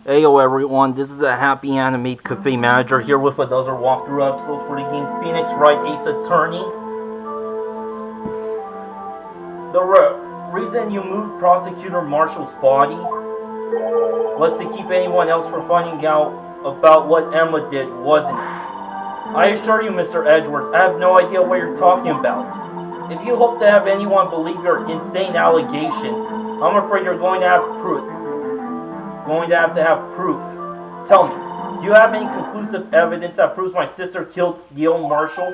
Heyo everyone, this is a HappyAnimaidCafeManager here with another walkthrough episode for the game Phoenix Wright Ace Attorney. The reason you moved Prosecutor Marshall's body was to keep anyone else from finding out about what Emma did, wasn't it? I assure you, Mr. Edwards, I have no idea what you're talking about. If you hope to have anyone believe your insane allegation, I'm afraid you're going to have proof. Tell me, do you have any conclusive evidence that proves my sister killed Neil Marshall?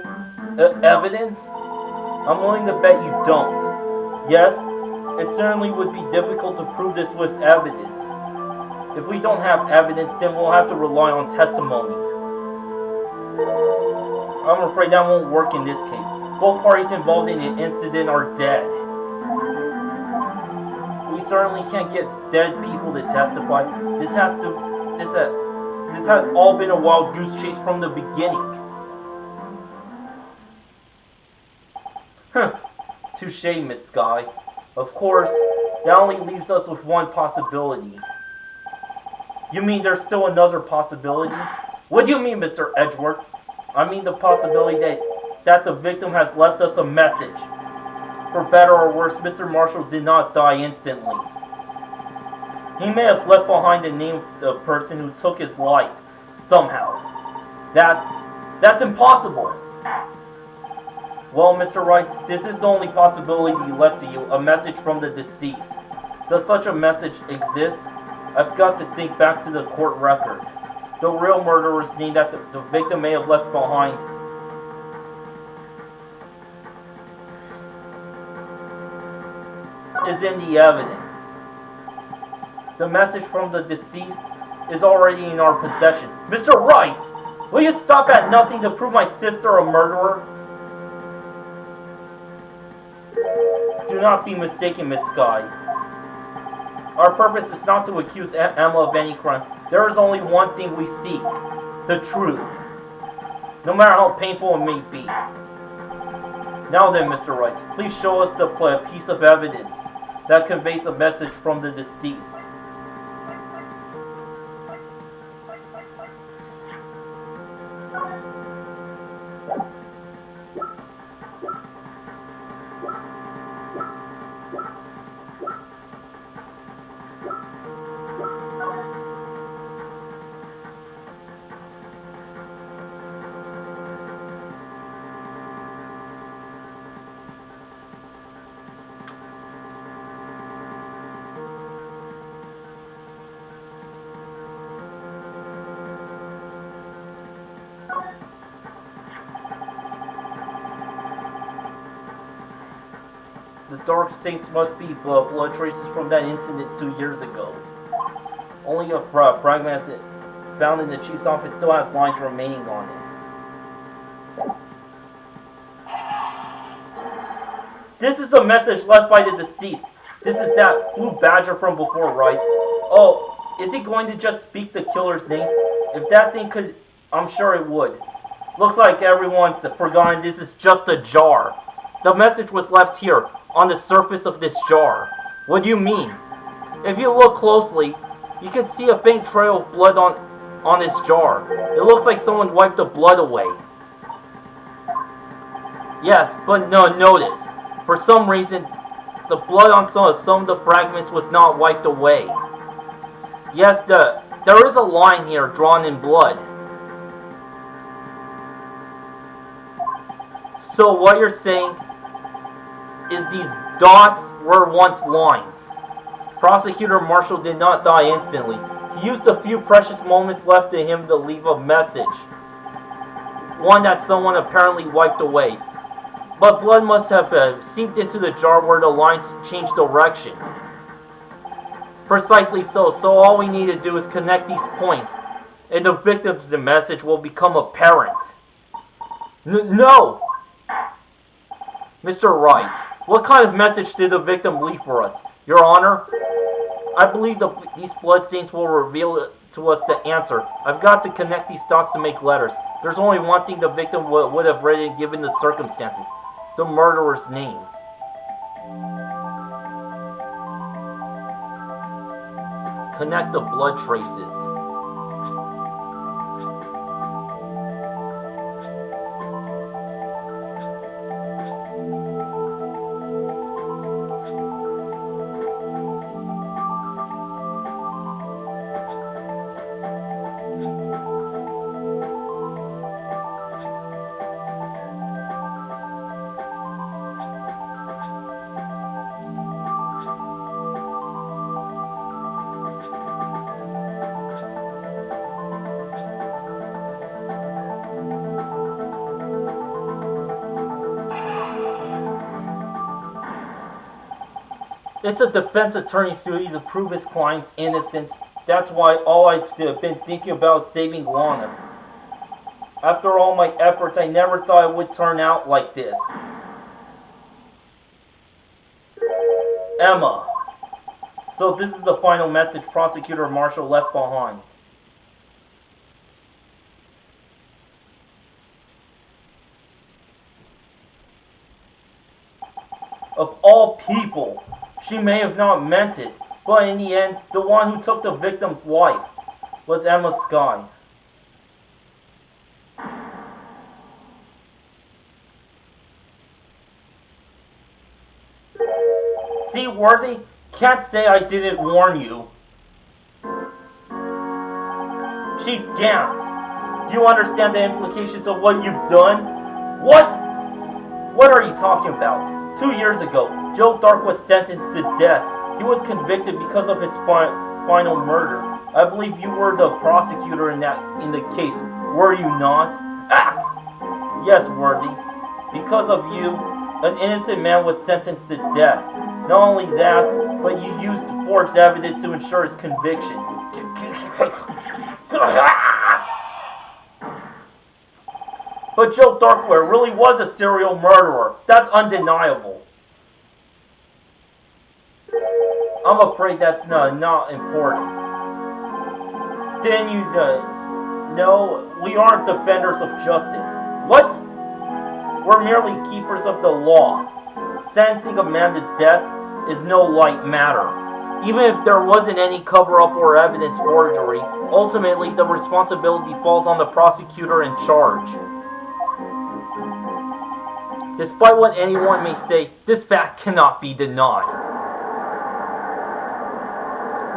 Evidence? I'm willing to bet you don't. Yes, it certainly would be difficult to prove this with evidence. If we don't have evidence, then we'll have to rely on testimony. I'm afraid that won't work in this case. Both parties involved in the incident are dead. We certainly can't get dead people to testify. This has all been a wild goose chase from the beginning. Touché, Miss Sky. Of course, that only leaves us with one possibility. You mean there's still another possibility? What do you mean, Mr. Edgeworth? I mean the possibility that the victim has left us a message. For better or worse, Mr. Marshall did not die instantly. He may have left behind the name of the person who took his life, somehow. That's impossible. Well, Mr. Wright, this is the only possibility left to you, a message from the deceased. Does such a message exist? I've got to think back to the court record. The real murderer's name that the victim may have left behind is in the evidence. The message from the deceased is already in our possession. Mr. Wright, will you stop at nothing to prove my sister a murderer? Do not be mistaken, Miss Sky. Our purpose is not to accuse Emma of any crime. There is only one thing we seek, the truth, no matter how painful it may be. Now then, Mr. Wright, please show us the piece of evidence that conveys a message from the deceased. The dark stains must be blood traces from that incident 2 years ago. Only a fragment found in the chief's office still has lines remaining on it. This is the message left by the deceased. This is that blue badger from before, right? Oh, is it going to just speak the killer's name? If that thing could, I'm sure it would. Looks like everyone's forgotten this is just a jar. The message was left here, on the surface of this jar. What do you mean? If you look closely, you can see a faint trail of blood on this jar. It looks like someone wiped the blood away. Yes, but no, notice. For some reason, the blood on some of the fragments was not wiped away. Yes, there is a line here drawn in blood. So what you're saying is these dots were once lines. Prosecutor Marshall did not die instantly. He used the few precious moments left to him to leave a message. One that someone apparently wiped away. But blood must have seeped into the jar where the lines changed direction. Precisely so. So all we need to do is connect these points, and the victim's message will become apparent. No! Mr. Wright, what kind of message did the victim leave for us? Your Honor, I believe these bloodstains will reveal to us the answer. I've got to connect these dots to make letters. There's only one thing the victim would have written given the circumstances. The murderer's name. Connect the blood traces. It's a defense attorney's duty to prove his client's innocence. That's why all I've been thinking about is saving Lana. After all my efforts, I never thought it would turn out like this. Emma. So this is the final message Prosecutor Marshall left behind. Of all people, she may have not meant it, but in the end, the one who took the victim's life was Emma Sky. See, Worthy? Can't say I didn't warn you. Chief Gant, do you understand the implications of what you've done? What? What are you talking about? 2 years ago, Joe Dark was sentenced to death. He was convicted because of his final murder. I believe you were the prosecutor in the case, were you not? Ah! Yes, Worthy. Because of you, an innocent man was sentenced to death. Not only that, but you used forged evidence to ensure his conviction. But Joe Darkware really was a serial murderer. That's undeniable. I'm afraid that's not important. Didn't you know we aren't defenders of justice? What? We're merely keepers of the law. Sentencing a man to death is no light matter. Even if there wasn't any cover-up or evidence forgery, ultimately the responsibility falls on the prosecutor in charge. Despite what anyone may say, this fact cannot be denied.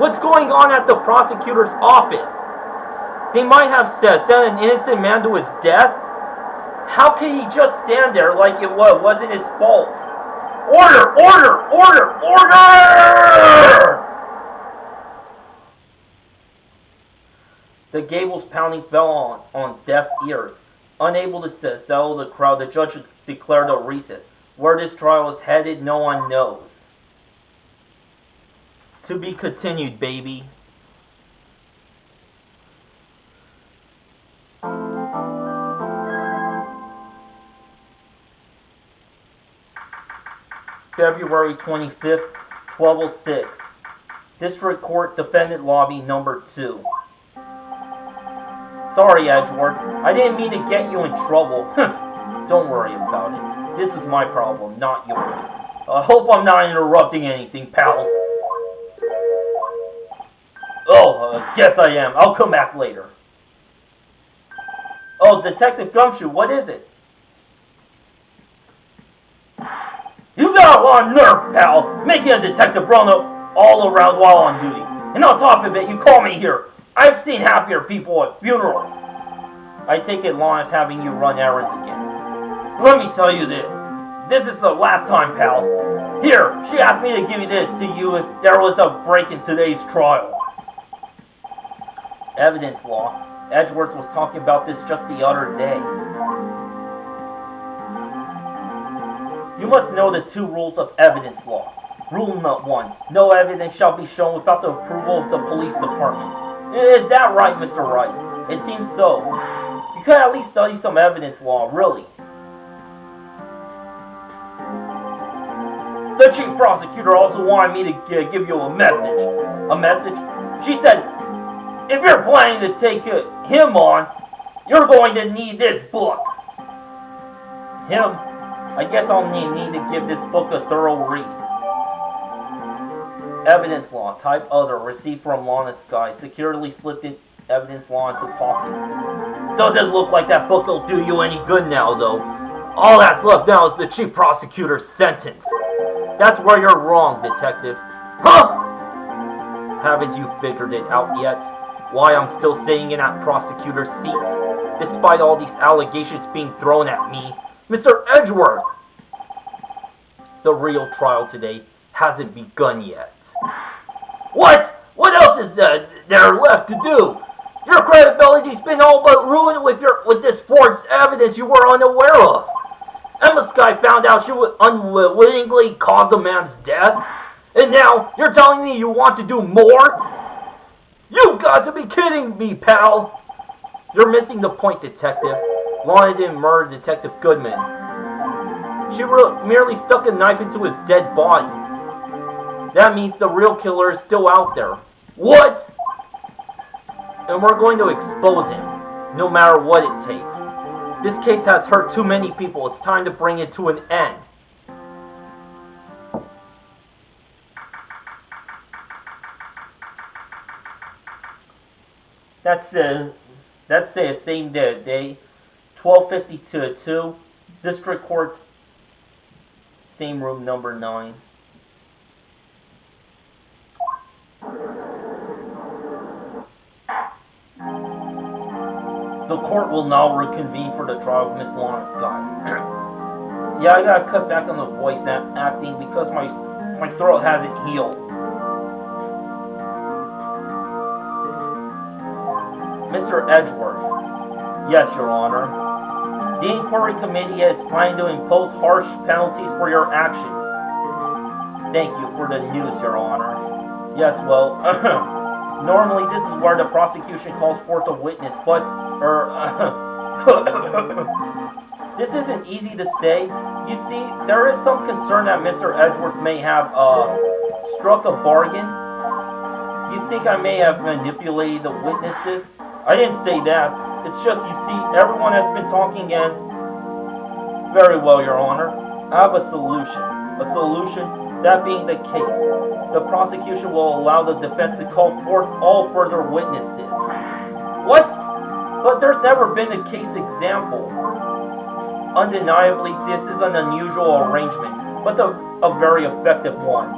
What's going on at the prosecutor's office? They might have sent an innocent man to his death? How can he just stand there like it wasn't his fault? Order! Order! Order! Order! The gables pounding fell on deaf ears. Unable to settle the crowd, the judge declared a recess. Where this trial is headed, no one knows. To be continued, baby. February 25th, 12:06. District Court Defendant Lobby Number 2. Sorry, Edgeworth. I didn't mean to get you in trouble. Don't worry about it. This is my problem, not yours. I hope I'm not interrupting anything, pal. Oh, guess I am. I'll come back later. Oh, Detective Gumshoe, what is it? You got a lot of nerve, pal, making a detective run all around while on duty. And on top of it, you call me here. I've seen happier people at funerals. I take it Lana's having you run errands again. Let me tell you this. This is the last time, pal. Here, she asked me to give this to you if there was a break in today's trial. Evidence law. Edgeworth was talking about this just the other day. You must know the 2 rules of evidence law. Rule 1. No evidence shall be shown without the approval of the police department. Is that right, Mr. Wright? It seems so. You could at least study some evidence law, really. The chief prosecutor also wanted me to give you a message. A message? She said, if you're planning to take him on, you're going to need this book. Him? I guess I'll need to give this book a thorough read. Evidence law, type other, received from Lana Sky, securely slipped in evidence law into pocket. Doesn't look like that book will do you any good now, though. All that's left now is the chief prosecutor's sentence. That's where you're wrong, detective. Huh? Haven't you figured it out yet? Why I'm still sitting in that prosecutor's seat, despite all these allegations being thrown at me? Mr. Edgeworth! The real trial today hasn't begun yet. What? What else is there left to do? Your credibility's been all but ruined with this forged evidence you were unaware of. Emma Sky found out she would unwittingly caused the man's death. And now, you're telling me you want to do more? You've got to be kidding me, pal! You're missing the point, Detective. Lana didn't murder Detective Goodman. She merely stuck a knife into his dead body. That means the real killer is still out there. What? And we're going to expose him, no matter what it takes. This case has hurt too many people. It's time to bring it to an end. That's the same day, 12:50 to 2, District Court, same room, number 9. The court will now reconvene for the trial of Miss Lana Scott. Yeah, I gotta cut back on the voice acting because my throat hasn't healed. Mr. Edgeworth. Yes, Your Honor. The Inquiry Committee is planning to impose harsh penalties for your actions. Thank you for the news, Your Honor. Yes, well, normally this is where the prosecution calls forth a witness, but, this isn't easy to say. You see, there is some concern that Mr. Edgeworth may have, struck a bargain. You think I may have manipulated the witnesses? I didn't say that. It's just, you see, everyone has been talking and... Very well, Your Honor. I have a solution. A solution, that being the case. The prosecution will allow the defense to call forth all further witnesses. What? But there's never been a case example. Undeniably, this is an unusual arrangement, but a very effective one.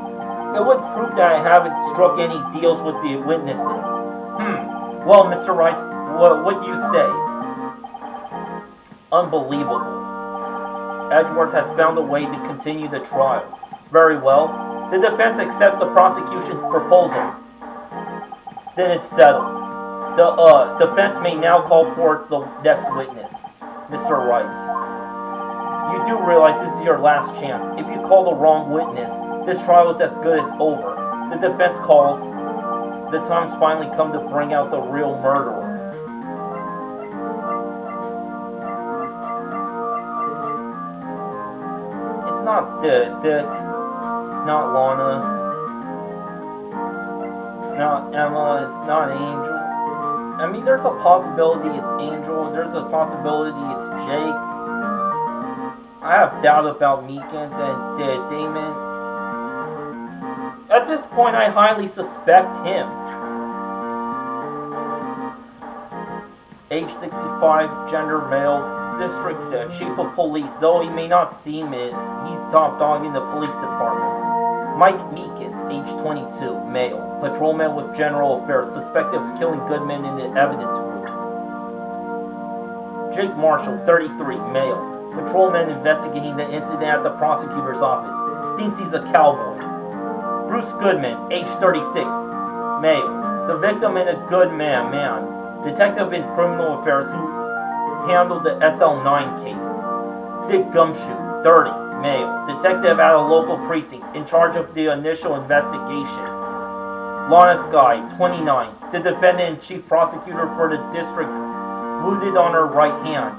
It would prove that I haven't struck any deals with the witnesses. Well, Mr. Wright, what do you say? Unbelievable. Edgeworth has found a way to continue the trial. Very well. The defense accepts the prosecution's proposal. Then it's settled. The defense may now call forth the next witness, Mr. Wright. You do realize this is your last chance. If you call the wrong witness, this trial is as good as over. The defense calls. The time's finally come to bring out the real murderer. It's not Dick. Not Lana. It's not Emma. It's not Angel. I mean, there's a possibility it's Angel. There's a possibility it's Jake. I have doubt about Meekins and Damon. At this point, I highly suspect him. Age 65, gender male, district chief of police. Though he may not seem it, he's top dog in the police department. Mike Meekins, age 22, male, patrolman with general affairs, suspected of killing Goodman in the evidence room. Jake Marshall, 33, male, patrolman investigating the incident at the prosecutor's office. Thinks he's a cowboy. Bruce Goodman, age 36, male, the victim and a good man, detective in criminal affairs who handled the SL9 case. Dick Gumshoe, 30, male, detective at a local precinct in charge of the initial investigation. Lana Sky, 29, the defendant and chief prosecutor for the district, wounded on her right hand.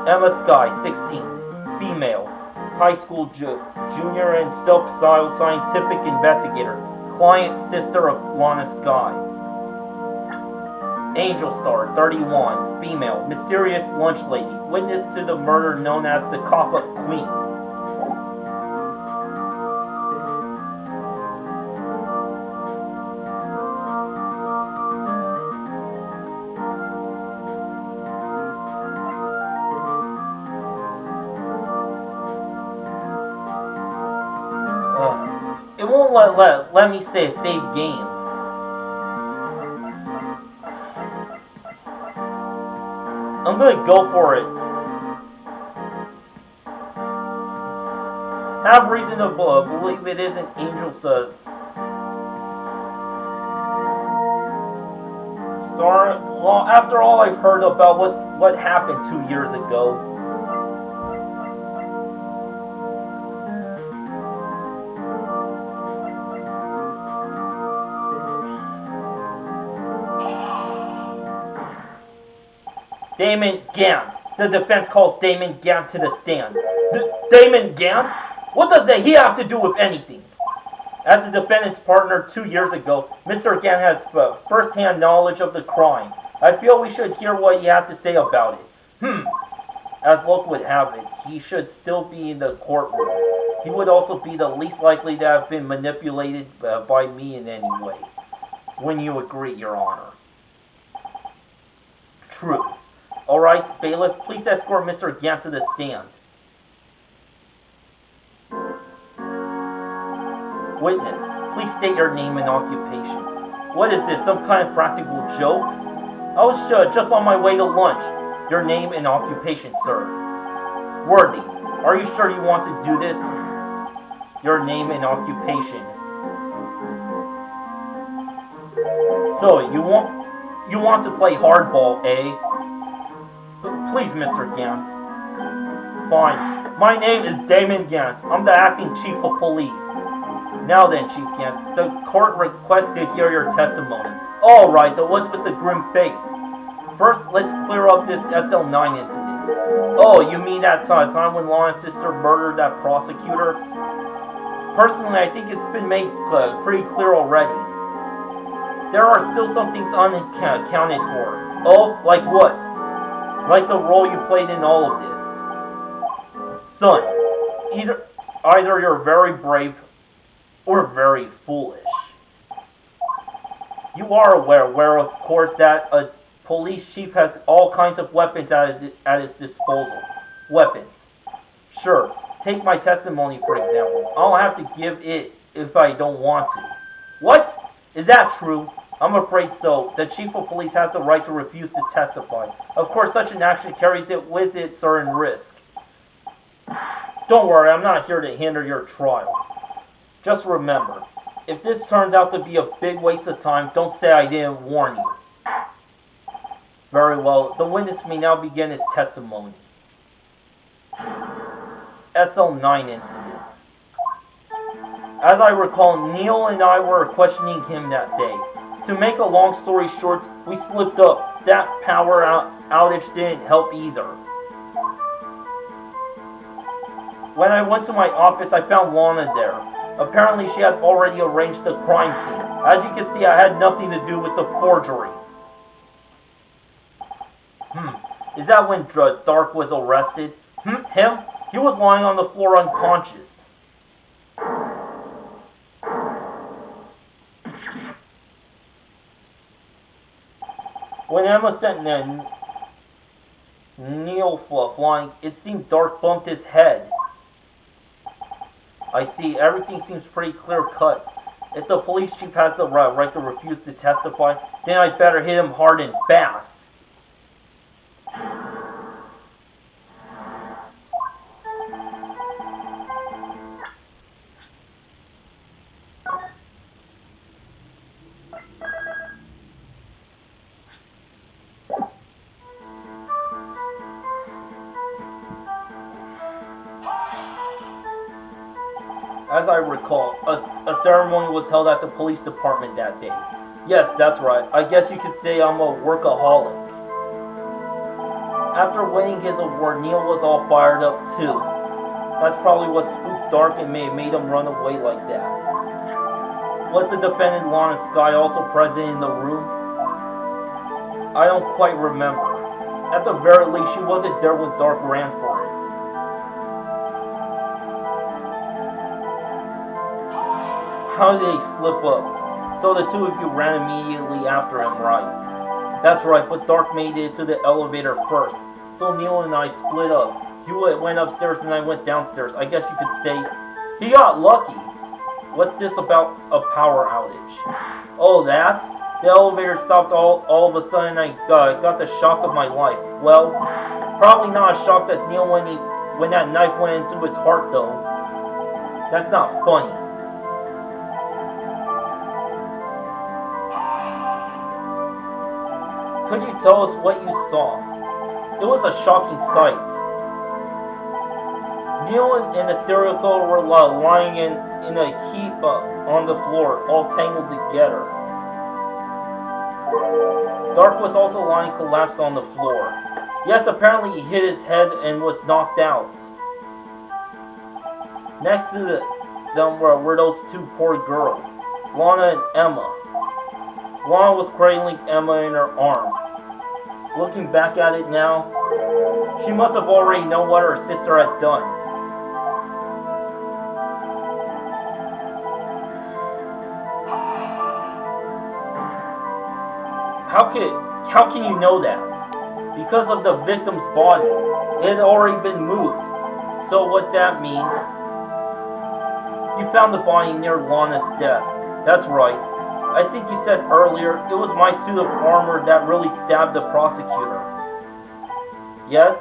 Emma Sky, 16, female, high school junior and self-styled scientific investigator, client sister of Lana Sky. Angel Star, 31, female, mysterious lunch lady, witness to the murder known as the Cop-Up Queen. It won't let me say a save game. I'm gonna go for it. Have reason to believe it isn't Angel Star. Well, after all I've heard about what happened 2 years ago. Damon Gant. The defense calls Damon Gant to the stand. Damon Gant? What does he have to do with anything? As the defendant's partner 2 years ago, Mr. Gant has first-hand knowledge of the crime. I feel we should hear what he has to say about it. As luck would have it, he should still be in the courtroom. He would also be the least likely to have been manipulated by me in any way. When you agree, Your Honor. True. Alright, bailiff, please escort Mr. Gant to the stand. Witness, please state your name and occupation. What is this, some kind of practical joke? I was just on my way to lunch. Your name and occupation, sir. Worthy, are you sure you want to do this? Your name and occupation. So, you want to play hardball, eh? Please, Mr. Gant. Fine. My name is Damon Gant. I'm the acting chief of police. Now then, Chief Gant, the court requests to hear your testimony. All right, so what's with the grim face? First, let's clear up this SL9 incident. Oh, you mean that time when Lawrence's sister murdered that prosecutor? Personally, I think it's been made pretty clear already. There are still some things unaccounted for. Oh, like what? Like the role you played in all of this. Son, either you're very brave or very foolish. You are aware, of course, that a police chief has all kinds of weapons at his disposal. Weapons. Sure, take my testimony for example. I'll have to give it if I don't want to. What? Is that true? I'm afraid so. The chief of police has the right to refuse to testify. Of course, such an action carries with it certain risk. Don't worry, I'm not here to hinder your trial. Just remember, if this turns out to be a big waste of time, don't say I didn't warn you. Very well, the witness may now begin his testimony. SL9 incident. As I recall, Neil and I were questioning him that day. To make a long story short, we slipped up. That power outage didn't help either. When I went to my office, I found Lana there. Apparently, she had already arranged the crime scene. As you can see, I had nothing to do with the forgery. Is that when Dark was arrested? Him? He was lying on the floor unconscious. When Emma sent Neil flying, it seemed Dark bumped his head. I see. Everything seems pretty clear-cut. If the police chief has the right to refuse to testify, then I'd better hit him hard and fast. As I recall, a ceremony was held at the police department that day. Yes, that's right. I guess you could say I'm a workaholic. After winning his award, Neil was all fired up too. That's probably what spooked Dark and made him run away like that. Was the defendant Lana Skye also present in the room? I don't quite remember. At the very least, she wasn't there when Dark ran for it. How did he slip up? So the two of you ran immediately after him, right? That's right, but Dark made it to the elevator first. So Neil and I split up. You went upstairs and I went downstairs. I guess you could say he got lucky. What's this about a power outage? Oh, that? The elevator stopped all of a sudden and I got the shock of my life. Well, probably not as shocked as Neil when that knife went into his heart though. That's not funny. Could you tell us what you saw? It was a shocking sight. Neil and the serial killer were lying in a heap on the floor, all tangled together. Dark was also lying collapsed on the floor. Yes, apparently he hit his head and was knocked out. Next to them were those two poor girls, Lana and Emma. Lana was cradling Emma in her arms. Looking back at it now, she must have already known what her sister had done. How can you know that? Because of the victim's body, it had already been moved. So what that means, you found the body near Lana's death. That's right. I think you said earlier it was my suit of armor that really stabbed the prosecutor. Yes?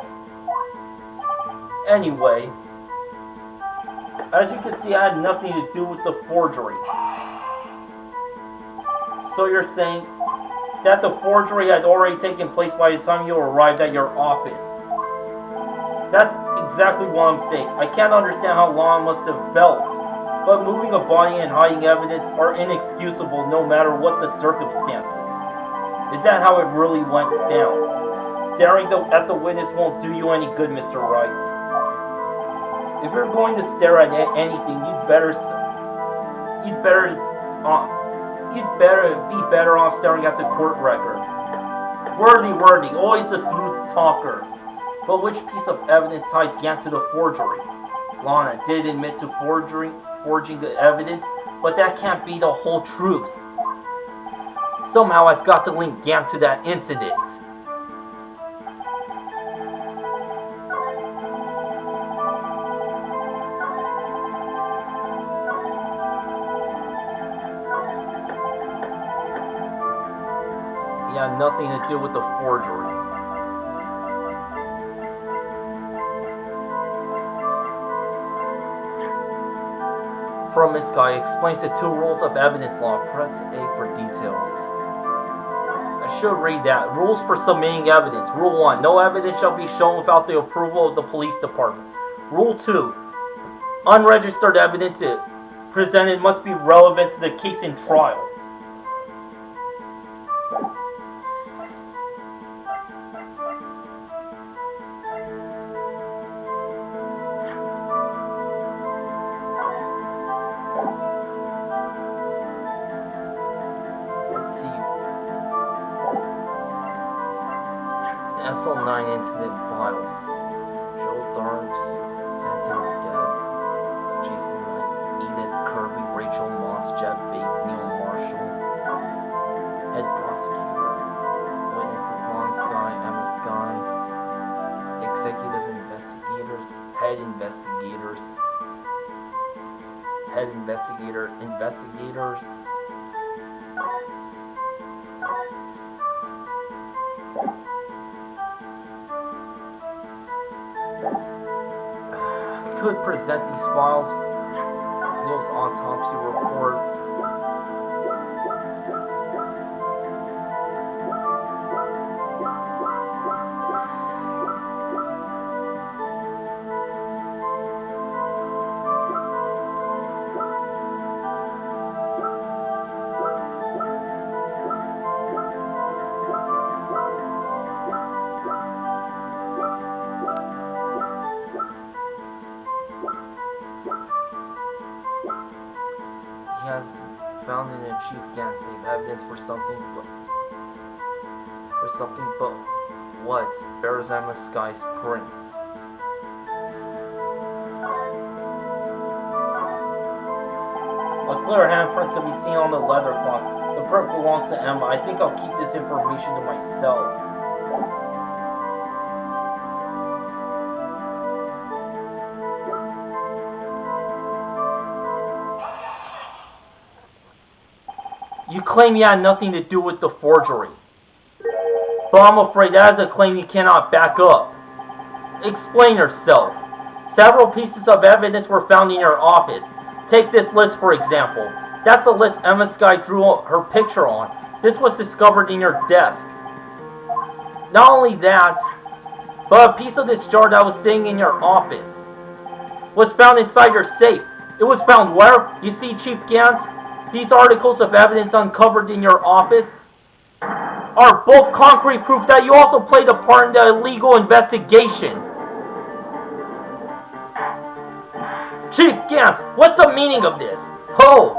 Anyway, as you can see, I had nothing to do with the forgery. So you're saying that the forgery had already taken place by the time you arrived at your office. That's exactly what I'm saying. I can't understand how Lana must have felt, but moving a body and hiding evidence are inexcusable no matter what the circumstances. Is that how it really went down? Staring at the witness won't do you any good, Mr. Wright. If you're going to stare at anything, you'd better be better off staring at the court record. Worthy, always the smooth talker. But which piece of evidence ties Gant to the forgery? Lana did admit to forging the evidence, but that can't be the whole truth. Somehow I've got to link Gant to that incident. Had nothing to do with the forgery. From this guy explains the 2 rules of evidence law. Press A for details. I should read that. Rules for submitting evidence. Rule 1. No evidence shall be shown without the approval of the police department. Rule 2. Unregistered evidence presented must be relevant to the case in trial. SL9 incident files. Joe Tharps, sentence death. Jason Wright, Edith Kirby, Rachel Moss, Jeff Bates, Neil Marshall. Head prosecutor. Witnesses Lon Sky, Emma Sky. Executive investigators. Head investigators. Head investigator. Investigators. Could present these files, Neil's autopsy reports, found and achieved Gant save evidence for something but what? Bears Emma Sky's print. A clear handprint to be seen on the leather cloth. The print belongs to Emma. I think I'll keep this information to myself. You claim you had nothing to do with the forgery. But I'm afraid that is a claim you cannot back up. Explain yourself. Several pieces of evidence were found in your office. Take this list for example. That's the list Emma Sky threw her picture on. This was discovered in your desk. Not only that, but a piece of this jar that was sitting in your office was found inside your safe. It was found where? You see, Chief Gant? These articles of evidence uncovered in your office? are both concrete proof that you also played a part in the illegal investigation. Chief Gans, what's the meaning of this? Oh,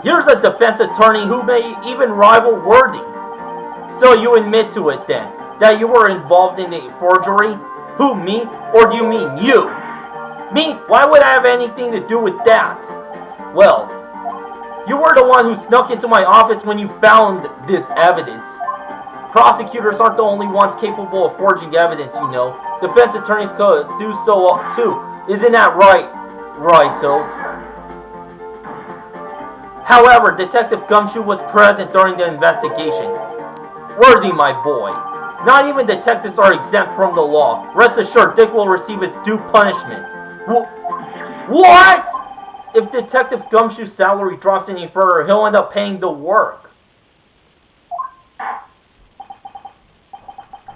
here's a defense attorney who may even rival Worthy. So you admit to it then, that you were involved in a forgery? Who, me? Or do you mean you? Me? Why would I have anything to do with that? Well, you were the one who snuck into my office when you found this evidence. Prosecutors aren't the only ones capable of forging evidence, you know. Defense attorneys could do so too. Isn't that right? Right, so. However, Detective Gumshoe was present during the investigation. Worthy, my boy. Not even detectives are exempt from the law. Rest assured, Dick will receive his due punishment. What? If Detective Gumshoe's salary drops any further, he'll end up paying the work.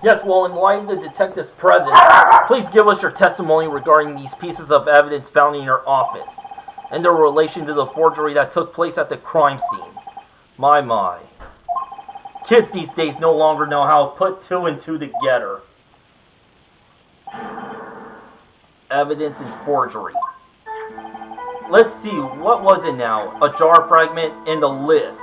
Yes, well, in light of the detective's presence, please give us your testimony regarding these pieces of evidence found in your office and their relation to the forgery that took place at the crime scene. My. Kids these days no longer know how to put two and two together. Evidence is forgery. Let's see, what was it now? A jar fragment and a list.